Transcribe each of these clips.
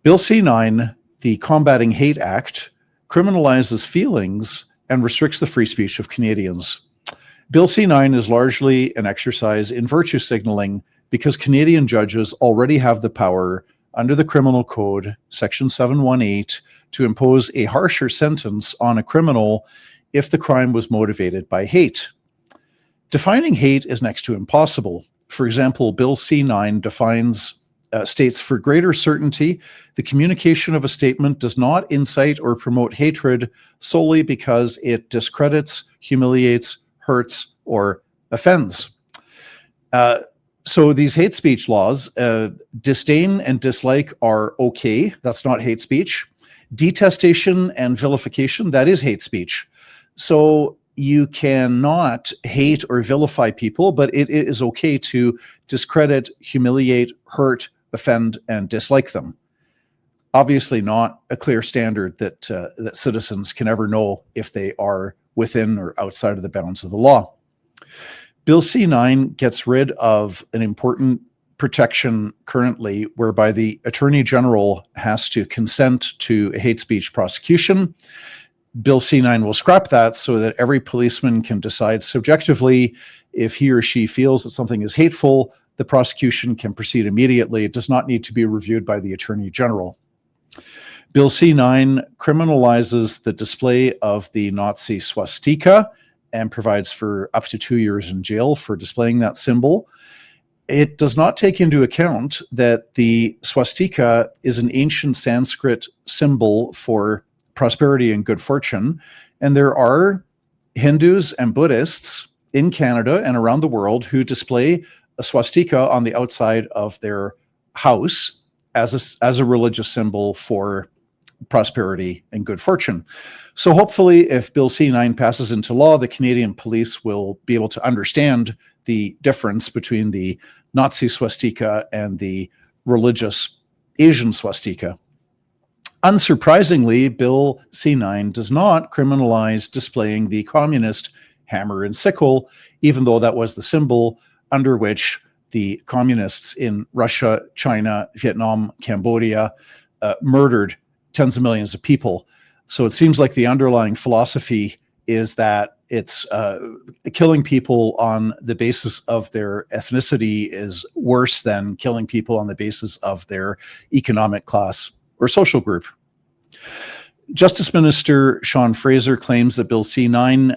Bill C-9, the Combating Hate Act, criminalizes feelings and restricts the free speech of Canadians. Bill C-9 is largely an exercise in virtue signaling because Canadian judges already have the power under the Criminal Code, Section 718, to impose a harsher sentence on a criminal if the crime was motivated by hate. Defining hate is next to impossible. For example, Bill C-9 states for greater certainty, the communication of a statement does not incite or promote hatred solely because it discredits, humiliates, hurts, or offends. So these hate speech laws, disdain and dislike are okay. That's not hate speech. Detestation and vilification, that is hate speech. So you cannot hate or vilify people, but it is okay to discredit, humiliate, hurt, offend, and dislike them. Obviously not a clear standard that citizens can ever know if they are within or outside of the bounds of the law. Bill C-9 gets rid of an important protection currently whereby the Attorney General has to consent to a hate speech prosecution. Bill C-9 will scrap that so that every policeman can decide subjectively if he or she feels that something is hateful, the prosecution can proceed immediately. It does not need to be reviewed by the Attorney General. Bill C-9 criminalizes the display of the Nazi swastika and provides for up to 2 years in jail for displaying that symbol. It does not take into account that the swastika is an ancient Sanskrit symbol for prosperity and good fortune, and there are Hindus and Buddhists in Canada and around the world who display a swastika on the outside of their house as a religious symbol for prosperity and good fortune. So hopefully, if Bill C-9 passes into law, the Canadian police will be able to understand the difference between the Nazi swastika and the religious Asian swastika. Unsurprisingly, Bill C-9 does not criminalize displaying the communist hammer and sickle, even though that was the symbol under which the communists in Russia, China, Vietnam, Cambodia murdered tens of millions of people. So it seems like the underlying philosophy is that it's killing people on the basis of their ethnicity is worse than killing people on the basis of their economic class or social group. Justice Minister Sean Fraser claims that Bill C-9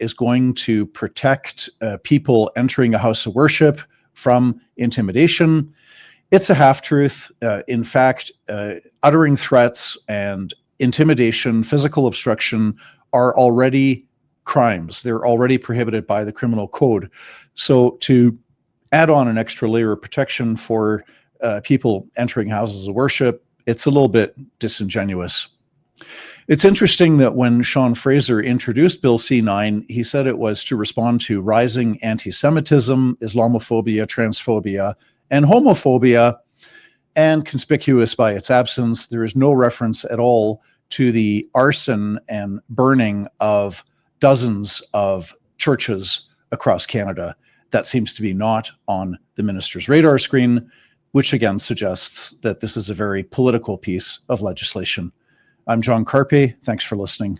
is going to protect people entering a house of worship from intimidation. It's a half-truth. In fact, uttering threats and intimidation, physical obstruction are already crimes. They're already prohibited by the criminal code. So to add on an extra layer of protection for people entering houses of worship, it's a little bit disingenuous. It's interesting that when Sean Fraser introduced Bill C-9, he said it was to respond to rising anti-Semitism, Islamophobia, transphobia, and homophobia, and conspicuous by its absence, there is no reference at all to the arson and burning of dozens of churches across Canada. That seems to be not on the minister's radar screen, which again suggests that this is a very political piece of legislation. I'm John Carpay. Thanks for listening.